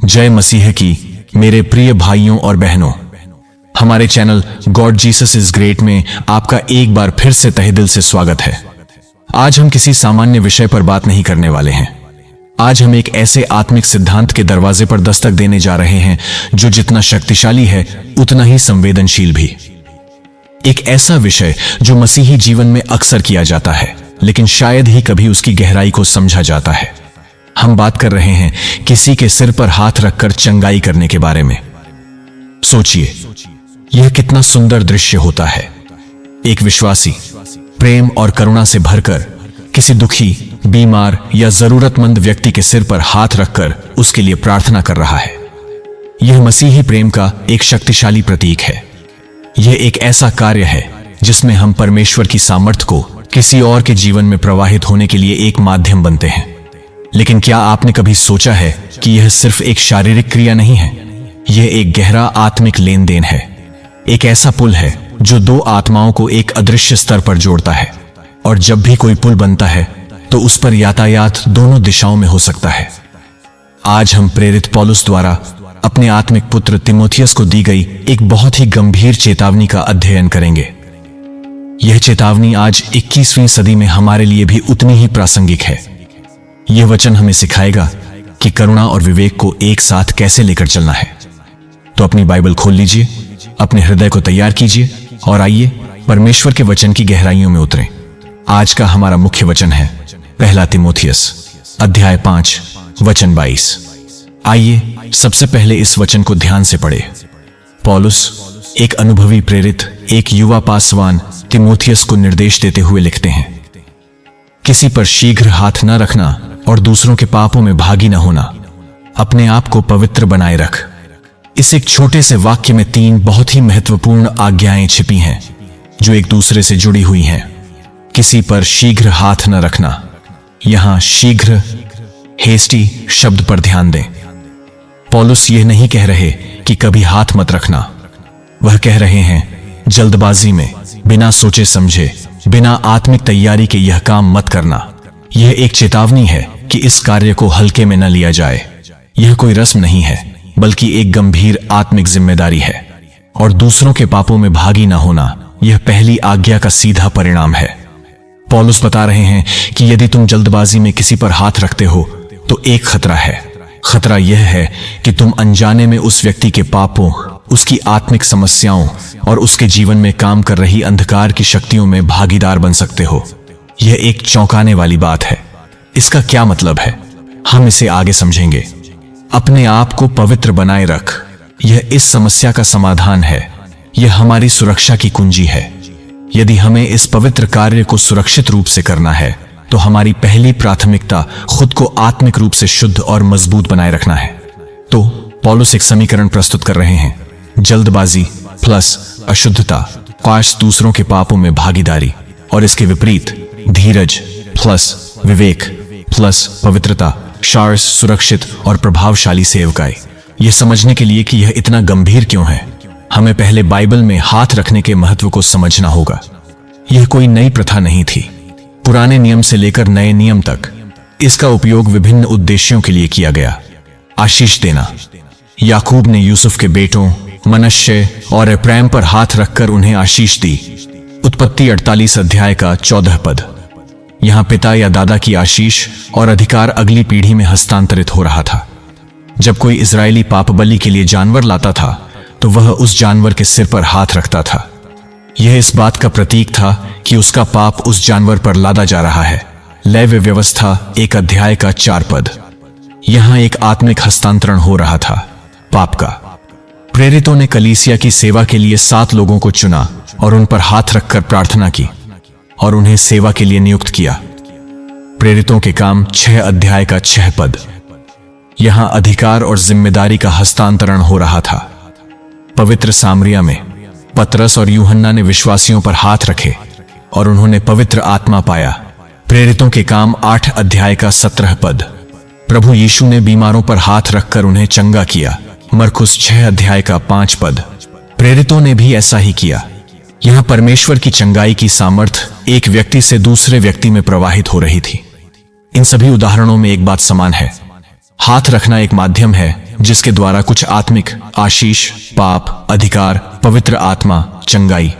जय मसीह की मेरे प्रिय भाइयों और बहनों, हमारे channel God Jesus is great में आपका एक बार फिर से तहे दिल से स्वागत है। आज हम किसी सामान्य विषय पर बात नहीं करने वाले हैं। आज हम एक ऐसे आत्मिक सिद्धांत के दरवाजे पर दस्तक देने जा रहे हैं जो जितना शक्तिशाली है उतना ही संवेदनशील भी। एक ऐसा विषय जो मसीही जीवन में अक्सर किया जाता है लेकिन शायद ही कभी उसकी गहराई को समझा जाता है। हम बात कर रहे हैं किसी के सिर पर हाथ रखकर चंगाई करने के बारे में। सोचिए, यह कितना सुंदर दृश्य होता है। एक विश्वासी प्रेम और करुणा से भरकर किसी दुखी, बीमार या जरूरतमंद व्यक्ति के सिर पर हाथ रखकर उसके लिए प्रार्थना कर रहा है। यह मसीही प्रेम का एक शक्तिशाली प्रतीक है। यह एक ऐसा कार्य है जिसमें हम परमेश्वर की सामर्थ्य को किसी और के जीवन में प्रवाहित होने के लिए एक माध्यम बनते हैं। लेकिन क्या आपने कभी सोचा है कि यह सिर्फ एक शारीरिक क्रिया नहीं है, यह एक गहरा आत्मिक लेन देन है। एक ऐसा पुल है जो दो आत्माओं को एक अदृश्य स्तर पर जोड़ता है, और जब भी कोई पुल बनता है तो उस पर यातायात दोनों दिशाओं में हो सकता है। आज हम प्रेरित पौलुस द्वारा अपने आत्मिक पुत्र तिमोथियस को दी गई एक बहुत ही गंभीर चेतावनी का अध्ययन करेंगे। यह चेतावनी आज 21वीं सदी में हमारे लिए भी उतनी ही प्रासंगिक है। यह वचन हमें सिखाएगा कि करुणा और विवेक को एक साथ कैसे लेकर चलना है। तो अपनी बाइबल खोल लीजिए, अपने हृदय को तैयार कीजिए और आइए परमेश्वर के वचन की गहराइयों में उतरें। आज का हमारा मुख्य वचन है पहला तिमोथियस अध्याय 5 वचन 22। आइए सबसे पहले इस वचन को ध्यान से पढ़े। पौलुस एक अनुभवी प्रेरित, एक युवा पासवान तिमोथियस को निर्देश देते हुए लिखते हैं, किसी पर शीघ्र हाथ न रखना और दूसरों के पापों में भागी न होना। अपने आप को पवित्र बनाए रख। इस एक छोटे से वाक्य में 3 बहुत ही महत्वपूर्ण आज्ञाएं छिपी हैं जो एक दूसरे से जुड़ी हुई हैं। किसी पर शीघ्र हाथ न रखना। यहां शीघ्र, हेस्टी शब्द पर ध्यान दें। पौलुस यह नहीं कह रहे कि कभी हाथ मत रखना। वह कह रहे हैं जल्दबाजी में, बिना सोचे समझे, बिना आत्मिक तैयारी के यह काम मत करना। यह एक चेतावनी है कि इस कार्य को हल्के में न लिया जाए। यह कोई रस्म नहीं है बल्कि एक गंभीर आत्मिक जिम्मेदारी है। और दूसरों के पापों में भागी न होना, यह पहली आज्ञा का सीधा परिणाम है। पौलुस बता रहे हैं कि यदि तुम जल्दबाजी में किसी पर हाथ रखते हो तो एक खतरा है। खतरा यह है कि तुम अनजाने में उस व्यक्ति के पापों, उसकी आत्मिक समस्याओं और उसके जीवन में काम कर रही अंधकार की शक्तियों में भागीदार बन सकते हो। यह एक चौंकाने वाली बात है। इसका क्या मतलब है, हम इसे आगे समझेंगे। अपने आप को पवित्र बनाए रख, यह इस समस्या का समाधान है। यह हमारी सुरक्षा की कुंजी है। यदि हमें इस पवित्र कार्य को सुरक्षित रूप से करना है तो हमारी पहली प्राथमिकता खुद को आत्मिक रूप से शुद्ध और मजबूत बनाए रखना है। तो पौलुस एक समीकरण प्रस्तुत कर रहे हैं, जल्दबाजी प्लस अशुद्धता पास दूसरों के पापों में भागीदारी, और इसके विपरीत धीरज प्लस विवेक प्लस पवित्रता, शार्स सुरक्षित और प्रभावशाली सेवकाई। यह समझने के लिए कि यह इतना गंभीर क्यों है, हमें पहले बाइबल में हाथ रखने के महत्व को समझना होगा। यह कोई नई प्रथा नहीं थी। पुराने नियम से लेकर नए नियम तक इसका उपयोग विभिन्न उद्देश्यों के लिए किया गया। आशीष देना, याकूब ने यूसुफ के बेटों मनश्शे और एप्रैम पर हाथ रखकर उन्हें आशीष दी। उत्पत्ति 48 अध्याय का 14 पद। यहां पिता या दादा की आशीष और अधिकार अगली पीढ़ी में हस्तांतरित हो रहा था। जब कोई इजरायली पाप बलि के लिए जानवर लाता था तो वह उस जानवर के सिर पर हाथ रखता था। यह इस बात का प्रतीक था कि उसका पाप उस जानवर पर लादा जा रहा है। लेवी व्यवस्था 1 अध्याय का 4 पद। यहां एक आत्मिक हस्तांतरण हो रहा था, पाप का। प्रेरितों ने कलीसिया की सेवा के लिए 7 लोगों को चुना और उन पर हाथ रखकर प्रार्थना की और उन्हें सेवा के लिए नियुक्त किया। प्रेरितों के काम 6 अध्याय का 6 पद। यहां अधिकार और जिम्मेदारी का हस्तांतरण हो रहा था। पवित्र सामरिया में पतरस और यूहन्ना ने विश्वासियों पर हाथ रखे और उन्होंने पवित्र आत्मा पाया। प्रेरितों के काम 8 अध्याय का 17 पद। प्रभु यीशु ने बीमारों पर हाथ रखकर उन्हें चंगा किया। मरकुस 6 अध्याय का 5 पद। प्रेरितों ने भी ऐसा ही किया। यहां परमेश्वर की चंगाई की सामर्थ्य एक व्यक्ति से दूसरे व्यक्ति में प्रवाहित हो रही थी। इन सभी उदाहरणों में एक बात समान है, हाथ रखना एक माध्यम है जिसके द्वारा कुछ आत्मिक आशीष, पाप, अधिकार, पवित्र आत्मा, चंगाई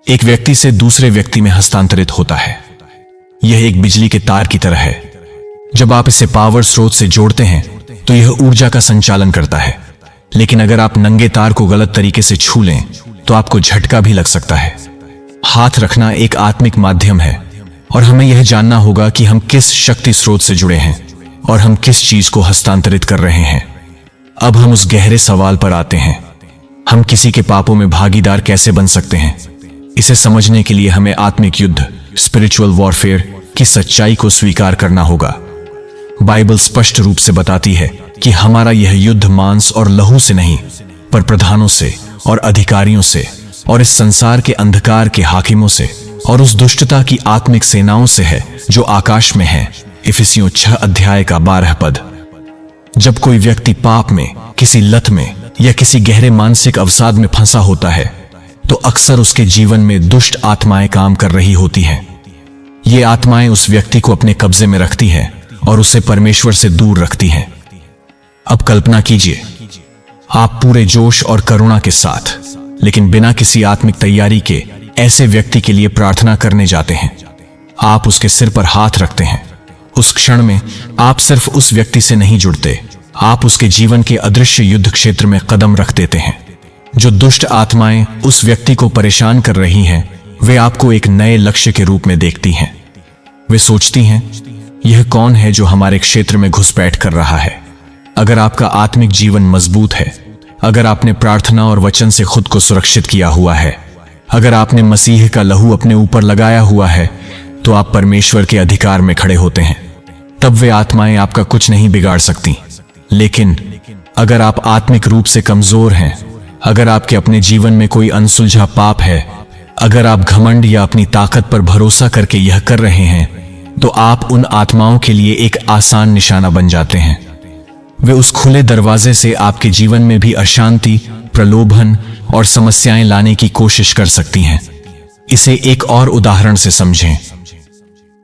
एक व्यक्ति से दूसरे व्यक्ति में हस्तांतरित होता है। यह एक बिजली के तार की तरह है। जब आप इसे पावर स्रोत से जोड़ते हैं तो यह ऊर्जा का संचालन करता है, लेकिन अगर आप नंगे तार को गलत तरीके से छू लें तो आपको झटका भी लग सकता है। हाथ रखना एक आत्मिक माध्यम है और हमें यह जानना होगा कि हम किस शक्ति स्रोत से जुड़े हैं और हम किस चीज को हस्तांतरित कर रहे हैं। अब हम उस गहरे सवाल पर आते हैं, हम किसी के पापों में भागीदार कैसे बन सकते हैं? इसे समझने के लिए हमें आत्मिक युद्ध, स्पिरिचुअल वॉरफेयर की सच्चाई को स्वीकार करना होगा। बाइबल स्पष्ट रूप से बताती है कि हमारा यह युद्ध मांस और लहू से नहीं, पर प्रधानों से और अधिकारियों से और इस संसार के अंधकार के हाकिमों से और उस दुष्टता की आत्मिक सेनाओं से है जो आकाश में है। इफिसियों 6 अध्याय का 12 पद। जब कोई व्यक्ति पाप में, किसी लत में या किसी गहरे मानसिक अवसाद में फंसा होता है तो अक्सर उसके जीवन में दुष्ट आत्माएं काम कर रही होती हैं। ये आत्माएं उस व्यक्ति को अपने कब्जे में रखती हैं और उसे परमेश्वर से दूर रखती हैं। अब कल्पना कीजिए, आप पूरे जोश और करुणा के साथ, लेकिन बिना किसी आत्मिक तैयारी के ऐसे व्यक्ति के लिए प्रार्थना करने जाते हैं। आप उसके सिर पर हाथ रखते हैं। उस क्षण में आप सिर्फ उस व्यक्ति से नहीं जुड़ते, आप उसके जीवन के अदृश्य युद्ध क्षेत्र में कदम रख देते हैं। जो दुष्ट आत्माएं उस व्यक्ति को परेशान कर रही हैं, वे आपको एक नए लक्ष्य के रूप में देखती हैं। वे सोचती हैं, यह कौन है जो हमारे क्षेत्र में घुसपैठ कर रहा है? अगर आपका आत्मिक जीवन मजबूत है, अगर आपने प्रार्थना और वचन से खुद को सुरक्षित किया हुआ है, अगर आपने मसीह का लहू अपने ऊपर लगाया हुआ है, तो आप परमेश्वर के अधिकार में खड़े होते हैं। तब वे आत्माएं आपका कुछ नहीं बिगाड़ सकती। लेकिन अगर आप आत्मिक रूप से कमजोर हैं, अगर आपके अपने जीवन में कोई अनसुलझा पाप है, अगर आप घमंड या अपनी ताकत पर भरोसा करके यह कर रहे हैं, तो आप उन आत्माओं के लिए एक आसान निशाना बन जाते हैं। वे उस खुले दरवाजे से आपके जीवन में भी अशांति, प्रलोभन और समस्याएं लाने की कोशिश कर सकती हैं। इसे एक और उदाहरण से समझें।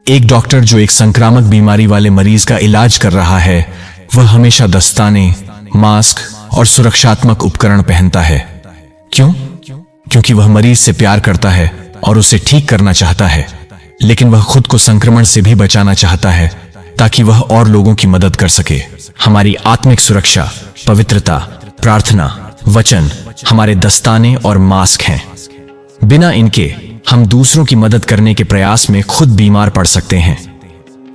एक डॉक्टर जो एक संक्रामक बीमारी वाले मरीज का इलाज कर रहा है, वह हमेशा दस्ताने, मास्क और सुरक्षात्मक उपकरण पहनता है। क्यों? क्योंकि वह मरीज से प्यार करता है और उसे ठीक करना चाहता है, लेकिन वह खुद को संक्रमण से भी बचाना चाहता है ताकि वह और लोगों की मदद कर सके। हमारी आत्मिक सुरक्षा, पवित्रता, प्रार्थना, वचन हमारे दस्ताने और मास्क हैं। बिना इनके हम दूसरों की मदद करने के प्रयास में खुद बीमार पड़ सकते हैं।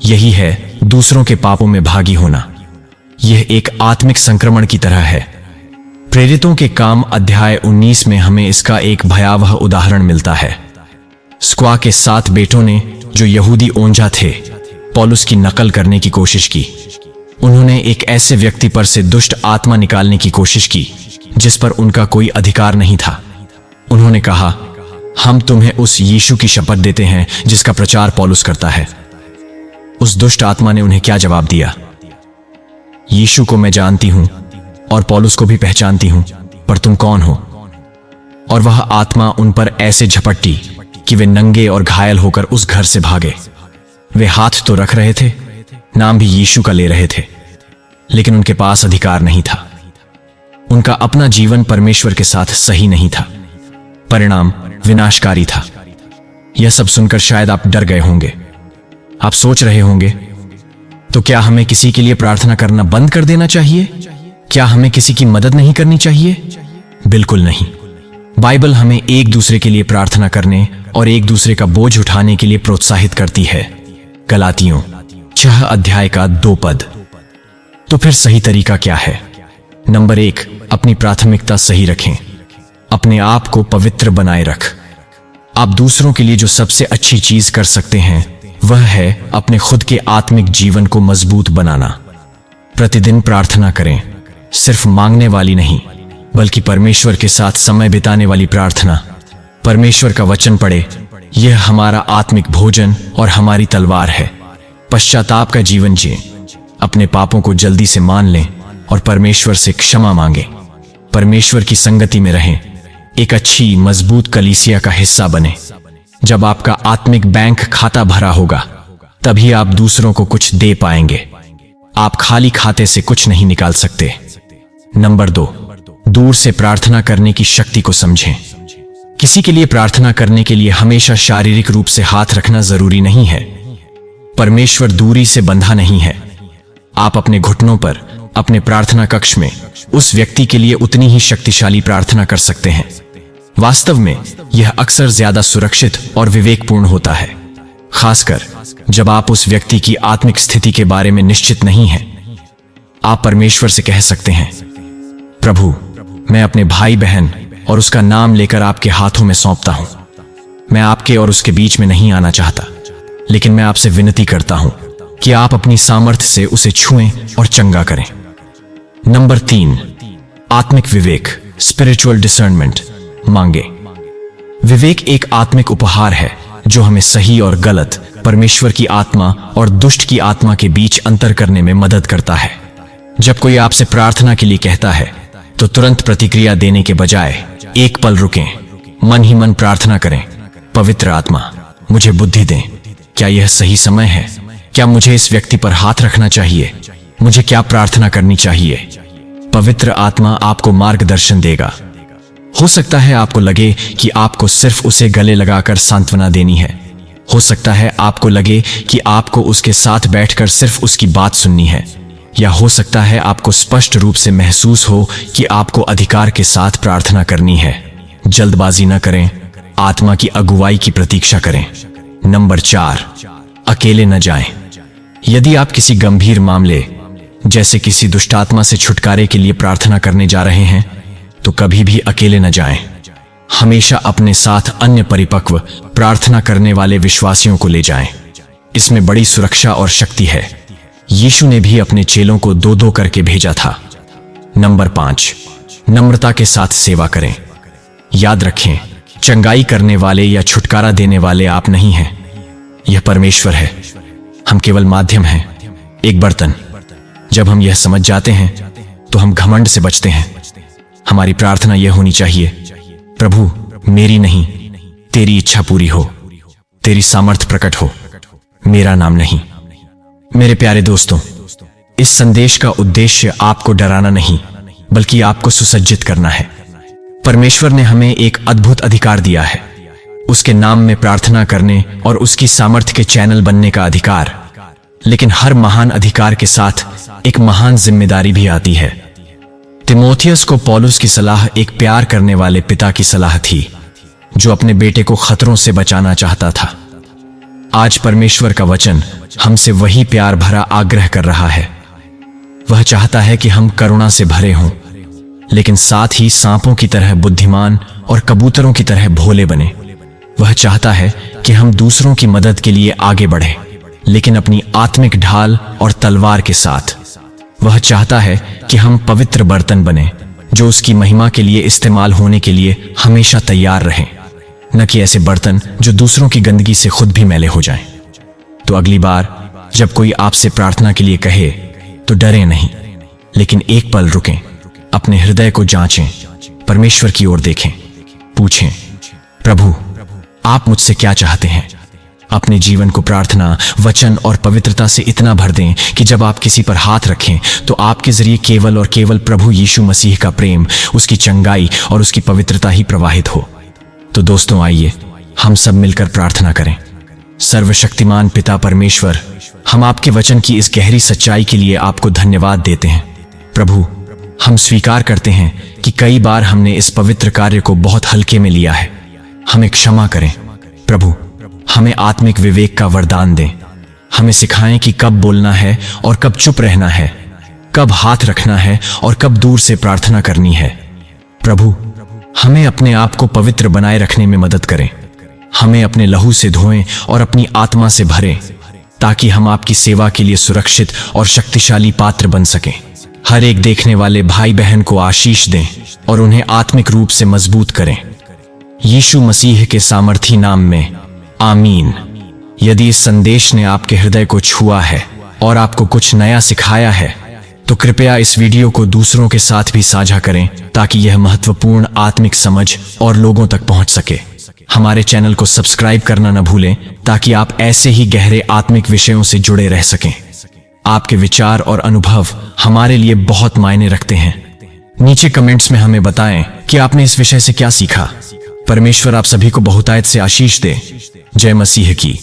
यही है दूसरों के पापों में भागी होना। यह एक आत्मिक संक्रमण की तरह है। प्रेरितों के काम अध्याय 19 में हमें इसका एक भयावह उदाहरण मिलता है। स्क्वा के 7 बेटों ने, जो यहूदी ओंझा थे, पौलुस की नकल करने की कोशिश की। उन्होंने एक ऐसे व्यक्ति पर से दुष्ट आत्मा निकालने की कोशिश की जिस पर उनका कोई अधिकार नहीं था। उन्होंने कहा, हम तुम्हें उस यीशु की शपथ देते हैं जिसका प्रचार पौलुस करता है। उस दुष्ट आत्मा ने उन्हें क्या जवाब दिया? यीशु को मैं जानती हूं और पौलुस को भी पहचानती हूं, पर तुम कौन हो? और वह आत्मा उन पर ऐसे झपटी कि वे नंगे और घायल होकर उस घर से भागे। वे हाथ तो रख रहे थे, नाम भी यीशु का ले रहे थे, लेकिन उनके पास अधिकार नहीं था। उनका अपना जीवन परमेश्वर के साथ सही नहीं था। परिणाम विनाशकारी था। यह सब सुनकर शायद आप डर गए होंगे। आप सोच रहे होंगे, तो क्या हमें किसी के लिए प्रार्थना करना बंद कर देना चाहिए? क्या हमें किसी की मदद नहीं करनी चाहिए? बिल्कुल नहीं। बाइबल हमें एक दूसरे के लिए प्रार्थना करने और एक दूसरे का बोझ उठाने के लिए प्रोत्साहित करती है। गलातियों 6 अध्याय का 2 पद। तो फिर सही तरीका क्या है? नंबर 1, अपनी प्राथमिकता सही रखें। अपने आप को पवित्र बनाए रख। आप दूसरों के लिए जो सबसे अच्छी चीज कर सकते हैं वह है अपने खुद के आत्मिक जीवन को मजबूत बनाना। प्रतिदिन प्रार्थना करें, सिर्फ मांगने वाली नहीं, बल्कि परमेश्वर के साथ समय बिताने वाली प्रार्थना। परमेश्वर का वचन पढ़े, यह हमारा आत्मिक भोजन और हमारी तलवार है। पश्चाताप का जीवन जिएं, अपने पापों को जल्दी से मान लें और परमेश्वर से क्षमा मांगें। परमेश्वर की संगति में रहें, एक अच्छी मजबूत कलीसिया का हिस्सा बने। जब आपका आत्मिक बैंक खाता भरा होगा, तभी आप दूसरों को कुछ दे पाएंगे। आप खाली खाते से कुछ नहीं निकाल सकते। नंबर 2, दूर से प्रार्थना करने की शक्ति को समझें। किसी के लिए प्रार्थना करने के लिए हमेशा शारीरिक रूप से हाथ रखना जरूरी नहीं है। परमेश्वर दूरी से बंधा नहीं है। आप अपने घुटनों पर अपने प्रार्थना कक्ष में उस व्यक्ति के लिए उतनी ही शक्तिशाली प्रार्थना कर सकते हैं। वास्तव में यह अक्सर ज्यादा सुरक्षित और विवेकपूर्ण होता है, खासकर जब आप उस व्यक्ति की आत्मिक स्थिति के बारे में निश्चित नहीं हैं। आप परमेश्वर से कह सकते हैं, प्रभु, मैं अपने भाई बहन और उसका नाम लेकर आपके हाथों में सौंपता हूं। मैं आपके और उसके बीच में नहीं आना चाहता, लेकिन मैं आपसे विनती करता हूं कि आप अपनी सामर्थ्य से उसे छुएं और चंगा करें। नंबर 3, आत्मिक विवेक, स्पिरिचुअल डिसर्नमेंट मांगे। विवेक एक आत्मिक उपहार है जो हमें सही और गलत, परमेश्वर की आत्मा और दुष्ट की आत्मा के बीच अंतर करने में मदद करता है। जब कोई आपसे प्रार्थना के लिए कहता है तो तुरंत प्रतिक्रिया देने के बजाय एक पल रुकें, मन ही मन प्रार्थना करें, पवित्र आत्मा मुझे बुद्धि दें। क्या यह सही समय है? क्या मुझे इस व्यक्ति पर हाथ रखना चाहिए? मुझे क्या प्रार्थना करनी चाहिए? पवित्र आत्मा आपको मार्गदर्शन देगा। हो सकता है आपको लगे कि आपको सिर्फ उसे गले लगाकर सांत्वना देनी है। हो सकता है आपको लगे कि आपको उसके साथ बैठकर सिर्फ उसकी बात सुननी है, या हो सकता है आपको स्पष्ट रूप से महसूस हो कि आपको अधिकार के साथ प्रार्थना करनी है। जल्दबाजी न करें, आत्मा की अगुवाई की प्रतीक्षा करें। नंबर 4, अकेले न जाएं। यदि आप किसी गंभीर मामले जैसे किसी दुष्टात्मा से छुटकारे के लिए प्रार्थना करने जा रहे हैं तो कभी भी अकेले न जाएं। हमेशा अपने साथ अन्य परिपक्व प्रार्थना करने वाले विश्वासियों को ले जाएं। इसमें बड़ी सुरक्षा और शक्ति है। यीशु ने भी अपने चेलों को 2-2 करके भेजा था। नंबर 5, नम्रता के साथ सेवा करें। याद रखें, चंगाई करने वाले या छुटकारा देने वाले आप नहीं हैं, यह परमेश्वर है। हम केवल माध्यम हैं, एक बर्तन। जब हम यह समझ जाते हैं तो हम घमंड से बचते हैं। हमारी प्रार्थना यह होनी चाहिए, प्रभु, मेरी नहीं, तेरी इच्छा पूरी हो, तेरी सामर्थ प्रकट हो, मेरा नाम नहीं। मेरे प्यारे दोस्तों, इस संदेश का उद्देश्य आपको डराना नहीं, बल्कि आपको सुसज्जित करना है। परमेश्वर ने हमें एक अद्भुत अधिकार दिया है, उसके नाम में प्रार्थना करने और उसकी सामर्थ्य के चैनल बनने का अधिकार। लेकिन हर महान अधिकार के साथ एक महान जिम्मेदारी भी आती है। तिमोथियस को पौलुस की सलाह एक प्यार करने वाले पिता की सलाह थी, जो अपने बेटे को खतरों से बचाना चाहता था। आज परमेश्वर का वचन हमसे वही प्यार भरा आग्रह कर रहा है। वह चाहता है कि हम करुणा से भरे हों, लेकिन साथ ही सांपों की तरह बुद्धिमान और कबूतरों की तरह भोले बने। वह चाहता है कि हम दूसरों की मदद के लिए आगे बढ़ें, लेकिन अपनी आत्मिक ढाल और तलवार के साथ। वह चाहता है कि हम पवित्र बर्तन बने, जो उसकी महिमा के लिए इस्तेमाल होने के लिए हमेशा तैयार रहें, न कि ऐसे बर्तन जो दूसरों की गंदगी से खुद भी मैले हो जाएं। तो अगली बार जब कोई आपसे प्रार्थना के लिए कहे तो डरें नहीं, लेकिन एक पल रुकें, अपने हृदय को जांचें, परमेश्वर की ओर देखें, पूछें, प्रभु, आप मुझसे क्या चाहते हैं? अपने जीवन को प्रार्थना, वचन और पवित्रता से इतना भर दें कि जब आप किसी पर हाथ रखें तो आपके जरिए केवल और केवल प्रभु यीशु मसीह का प्रेम, उसकी चंगाई और उसकी पवित्रता ही प्रवाहित हो। तो दोस्तों, आइए हम सब मिलकर प्रार्थना करें। सर्वशक्तिमान पिता परमेश्वर, हम आपके वचन की इस गहरी सच्चाई के लिए आपको धन्यवाद देते हैं। प्रभु, हम स्वीकार करते हैं कि कई बार हमने इस पवित्र कार्य को बहुत हल्के में लिया है। हमें क्षमा करें प्रभु। हमें आत्मिक विवेक का वरदान दें। हमें सिखाएं कि कब बोलना है और कब चुप रहना है, कब हाथ रखना है और कब दूर से प्रार्थना करनी है। प्रभु, हमें अपने आप को पवित्र बनाए रखने में मदद करें। हमें अपने लहू से धोएं और अपनी आत्मा से भरें, ताकि हम आपकी सेवा के लिए सुरक्षित और शक्तिशाली पात्र बन सकें। हर एक देखने वाले भाई बहन को आशीष दें और उन्हें आत्मिक रूप से मजबूत करें। यीशु मसीह के सामर्थी नाम में, आमीन। यदि इस संदेश ने आपके हृदय को छुआ है और आपको कुछ नया सिखाया है, तो कृपया इस वीडियो को दूसरों के साथ भी साझा करें, ताकि यह महत्वपूर्ण आत्मिक समझ और लोगों तक पहुंच सके। हमारे चैनल को सब्सक्राइब करना न भूलें, ताकि आप ऐसे ही गहरे आत्मिक विषयों से जुड़े रह सकें। आपके विचार और अनुभव हमारे लिए बहुत मायने रखते हैं। नीचे कमेंट्स में हमें बताएं कि आपने इस विषय से क्या सीखा। परमेश्वर आप सभी को बहुतायत से आशीष दे। जय मसीह की।